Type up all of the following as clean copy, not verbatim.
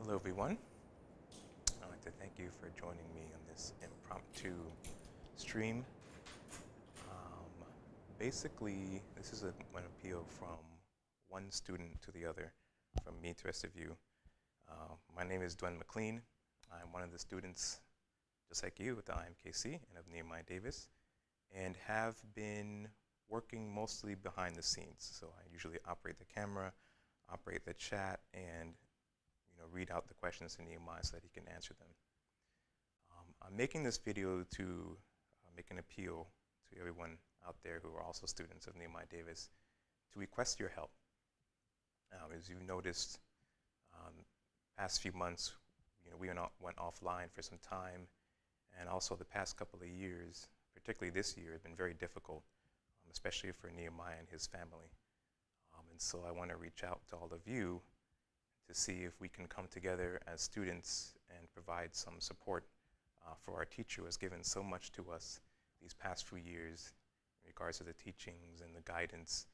Hello, everyone. I'd like to thank you for joining me on this impromptu stream. Um, Basically, this is an appeal from one student to the other, from me to the rest of you. My name is Dwayne McLean. I'm one of the students, just like you, at the IMKC and of Nehemiah Davis, and have been working mostly behind the scenes. So I usually operate the camera, operate the chat, and read out the questions to Nehemiah so that he can answer them. I'm making this video to make an appeal to everyone out there who are also students of Nehemiah Davis to request your help. As you noticed, past few months, we went offline for some time, and also the past couple of years, particularly this year, have been very difficult, especially for Nehemiah and his family. And so I want to reach out to all of you to see if we can come together as students and provide some support for our teacher who has given so much to us these past few years in regards to the teachings and the guidance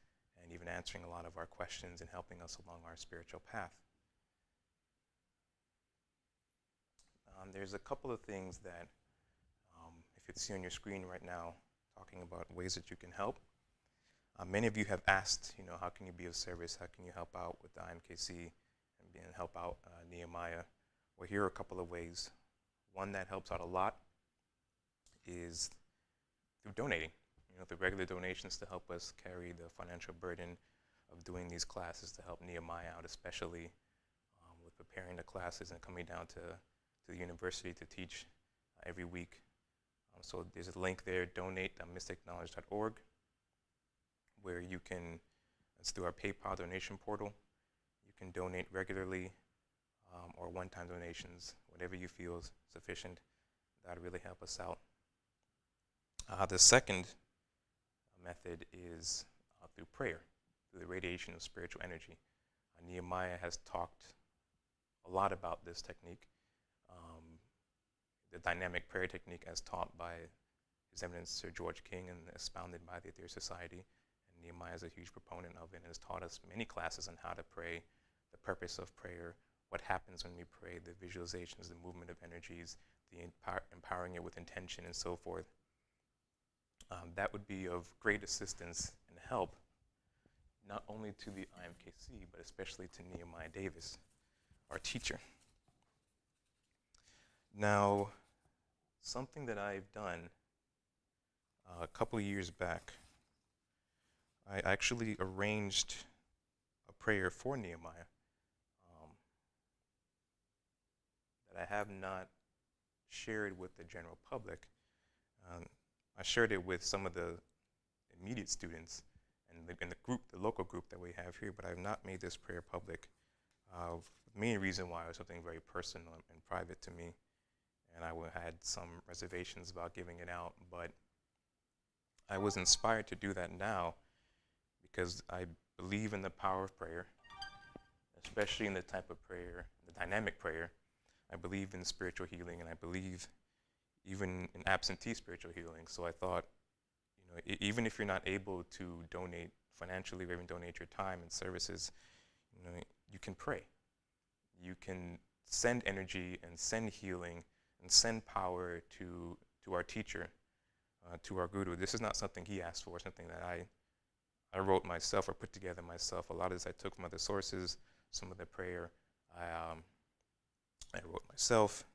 and even answering a lot of our questions and helping us along our spiritual path. There's a couple of things that, if you see on your screen right now, talking about ways that you can help. Many of you have asked, how can you be of service? How can you help out with the IMKC? And help out Nehemiah? Well, here are a couple of ways. One that helps out a lot is through donating, through regular donations to help us carry the financial burden of doing these classes to help Nehemiah out, especially with preparing the classes and coming down to the university to teach every week. So there's a link there, donate.mysticknowledge.org, where you can, it's through our PayPal donation portal. You can donate regularly or one-time donations, whatever you feel is sufficient. That would really help us out. The second method is through prayer, through the radiation of spiritual energy. Nehemiah has talked a lot about this technique, the dynamic prayer technique as taught by His Eminence Sir George King and expounded by the Aether Society. And Nehemiah is a huge proponent of it and has taught us many classes on how to pray, the purpose of prayer, what happens when we pray, the visualizations, the movement of energies, the empowering it with intention, and so forth. That would be of great assistance and help, not only to the IMKC, but especially to Nehemiah Davis, our teacher. Now, something that I've done a couple of years back, I actually arranged a prayer for Nehemiah that I have not shared with the general public. I shared it with some of the immediate students and the group, the local group that we have here, but I have not made this prayer public. The main reason why it was something very personal and private to me, and I had some reservations about giving it out, but I was inspired to do that now because I believe in the power of prayer, especially in the type of prayer, the dynamic prayer. I believe in spiritual healing, and I believe even in absentee spiritual healing. So I thought, even if you're not able to donate financially or even donate your time and services, you can pray. You can send energy and send healing and send power to our teacher, to our guru. This is not something he asked for, something that I wrote myself or put together myself. A lot of this I took from other sources. Some of the prayer I wrote myself.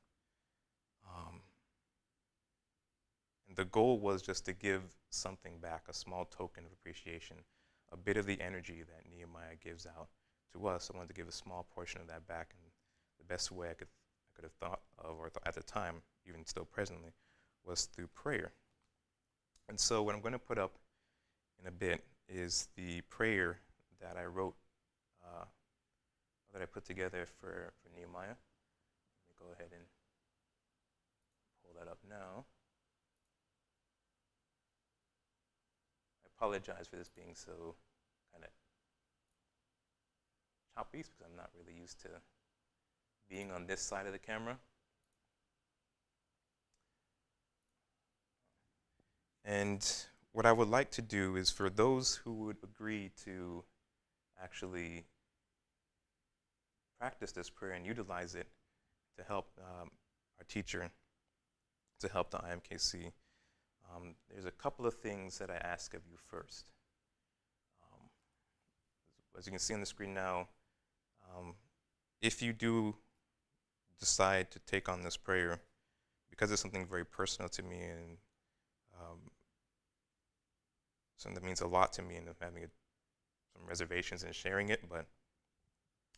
And the goal was just to give something back, a small token of appreciation, a bit of the energy that Nehemiah gives out to us. I wanted to give a small portion of that back, and the best way I could have thought of, or at the time, even still presently, was through prayer. And so what I'm going to put up in a bit is the prayer that I wrote, that I put together for Nehemiah. Let me go ahead and pull that up now. I apologize for this being so kind of choppy because I'm not really used to being on this side of the camera. And what I would like to do is for those who would agree to actually practice this prayer and utilize it to help our teacher, to help the IMKC, there's a couple of things that I ask of you first. As you can see on the screen now, if you do decide to take on this prayer, because it's something very personal to me and something that means a lot to me, and having some reservations in sharing it, but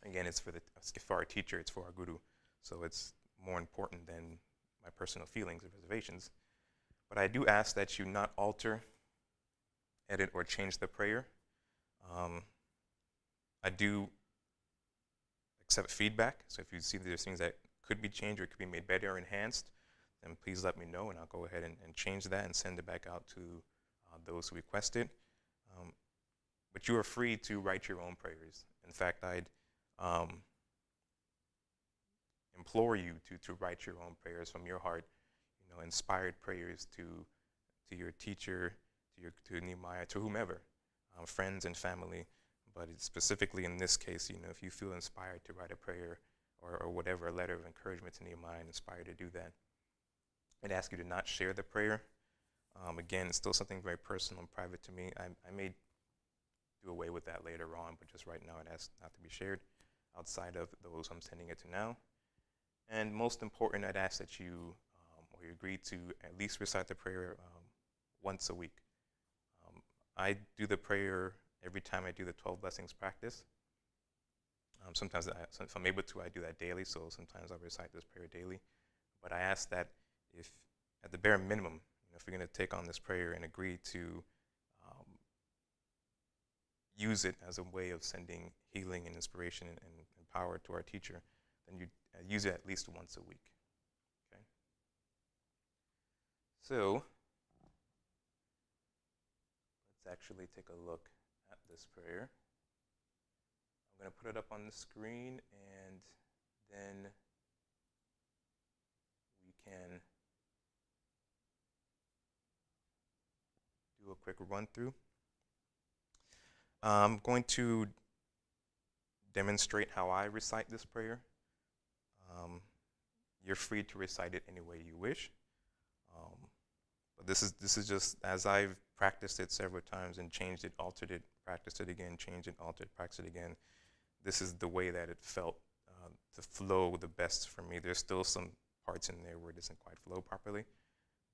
again, it's for our teacher, it's for our guru, so it's more important than my personal feelings or reservations. But I do ask that you not alter, edit, or change the prayer. I do accept feedback, so if you see there's things that could be changed or could be made better or enhanced, then please let me know, and I'll go ahead and change that and send it back out to those who request it. But you are free to write your own prayers. In fact, I'd implore you to write your own prayers from your heart, inspired prayers to your teacher, to Nehemiah, to whomever, friends and family. But specifically in this case, if you feel inspired to write a prayer or whatever, a letter of encouragement to Nehemiah, and inspired to do that, I'd ask you to not share the prayer. Again, it's still something very personal and private to me. I may do away with that later on, but just right now I'd ask not to be shared outside of those I'm sending it to now. And most important, I'd ask that you agree to at least recite the prayer once a week. I do the prayer every time I do the 12 blessings practice. Sometimes, if I'm able to, I do that daily, so sometimes I'll recite this prayer daily. But I ask that if, at the bare minimum, if you're going to take on this prayer and agree to use it as a way of sending healing and inspiration and power to our teacher, then you use it at least once a week. Okay? So, let's actually take a look at this prayer. I'm going to put it up on the screen, and then we can do a quick run through. I'm going to demonstrate how I recite this prayer. You're free to recite it any way you wish. But this is just as I've practiced it several times and changed it, altered it, practiced it again, changed it, altered, practiced it again. This is the way that it felt to flow the best for me. There's still some parts in there where it doesn't quite flow properly.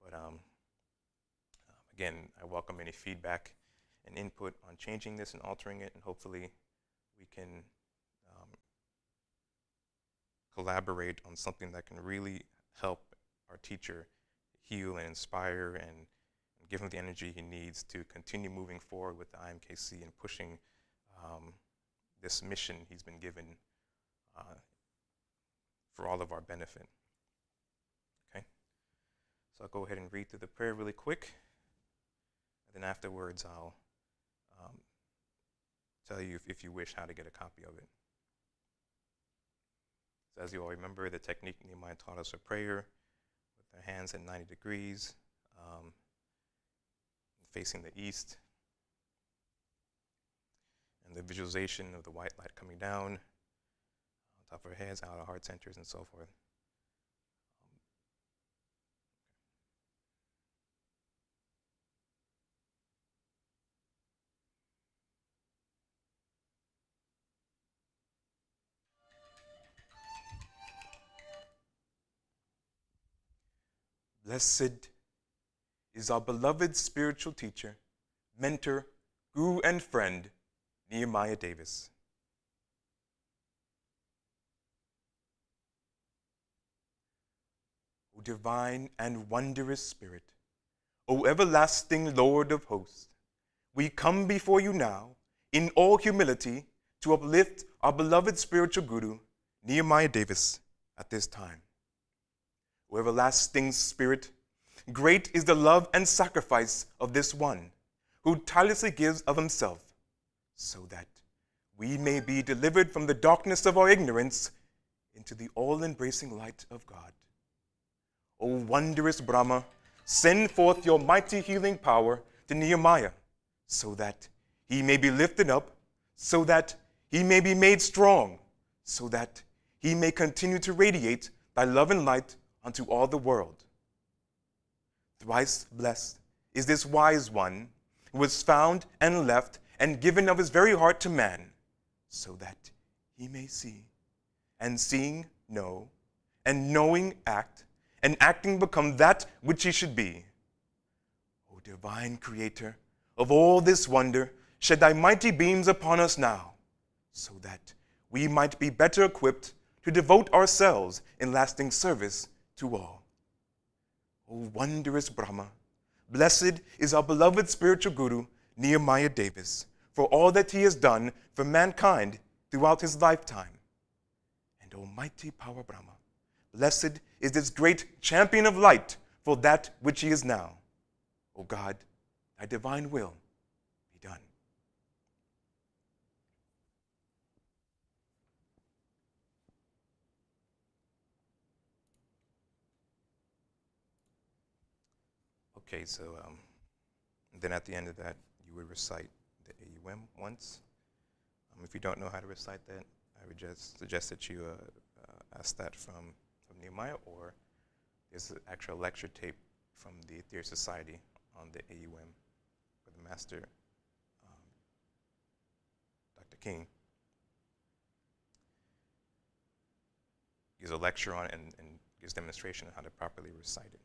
But again, I welcome any feedback and input on changing this and altering it, and hopefully we can collaborate on something that can really help our teacher heal and inspire and give him the energy he needs to continue moving forward with the IMKC and pushing this mission he's been given for all of our benefit. Okay? So I'll go ahead and read through the prayer really quick, and then afterwards I'll tell you, if you wish, how to get a copy of it. So as you all remember, the technique Nehemiah taught us for prayer, with the hands at 90 degrees, facing the east, and the visualization of the white light coming down on top of our heads, out of heart centers, and so forth. Blessed is our beloved spiritual teacher, mentor, guru, and friend, Nehemiah Davis. O divine and wondrous Spirit, O everlasting Lord of hosts, we come before you now in all humility to uplift our beloved spiritual guru, Nehemiah Davis, at this time. O everlasting Spirit, great is the love and sacrifice of this one who tirelessly gives of himself, so that we may be delivered from the darkness of our ignorance into the all-embracing light of God. O wondrous Brahma, send forth your mighty healing power to Nehemiah, so that he may be lifted up, so that he may be made strong, so that he may continue to radiate thy love and light unto all the world. Thrice blessed is this wise one who was found and left and given of his very heart to man, so that he may see, and seeing know, and knowing act, and acting become that which he should be. O divine Creator of all this wonder, shed thy mighty beams upon us now, so that we might be better equipped to devote ourselves in lasting service to all. O wondrous Brahma, blessed is our beloved spiritual guru, Nehemiah Davis, for all that he has done for mankind throughout his lifetime. And Almighty Power Brahma, blessed is this great champion of light for that which he is now. O God, thy divine will be done. Okay, so then at the end of that, you would recite the AUM once. If you don't know how to recite that, I would just suggest that you ask that from Nehemiah, or there's an actual lecture tape from the Theater Society on the AUM with the master, Dr. King. Gives a lecture on it and gives demonstration on how to properly recite it.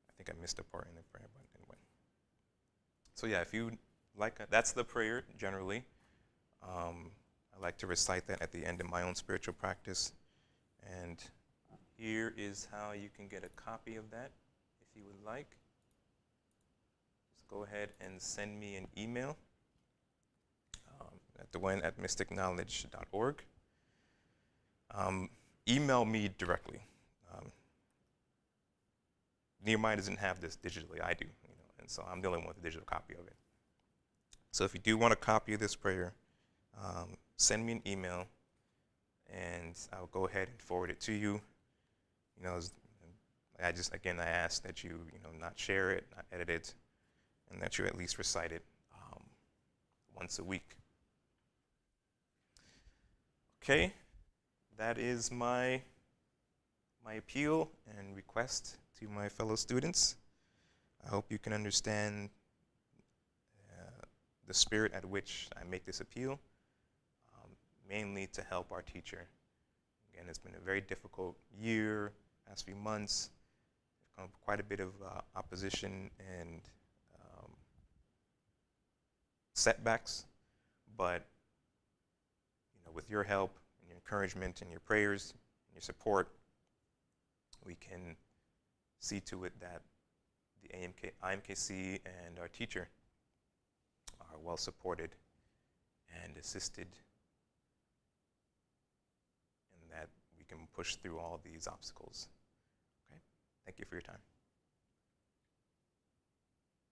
I think I missed a part in the prayer, but anyway. So yeah, if you like, that's the prayer generally. I like to recite that at the end of my own spiritual practice. And here is how you can get a copy of that if you would like. Just go ahead and send me an email at thewhen@mysticknowledge.org. Email me directly. Nehemiah doesn't have this digitally, I do, and so I'm the only one with a digital copy of it. So if you do want a copy of this prayer, send me an email, and I'll go ahead and forward it to you. I ask that you, not share it, not edit it, and that you at least recite it once a week. Okay, that is my appeal and request to my fellow students. I hope you can understand the spirit at which I make this appeal, mainly to help our teacher. Again, it's been a very difficult year, last few months. There's come quite a bit of opposition and setbacks, but with your help and your encouragement and your prayers and your support, we can see to it that the IMKC and our teacher are well supported and assisted, and that we can push through all these obstacles. Okay? Thank you for your time.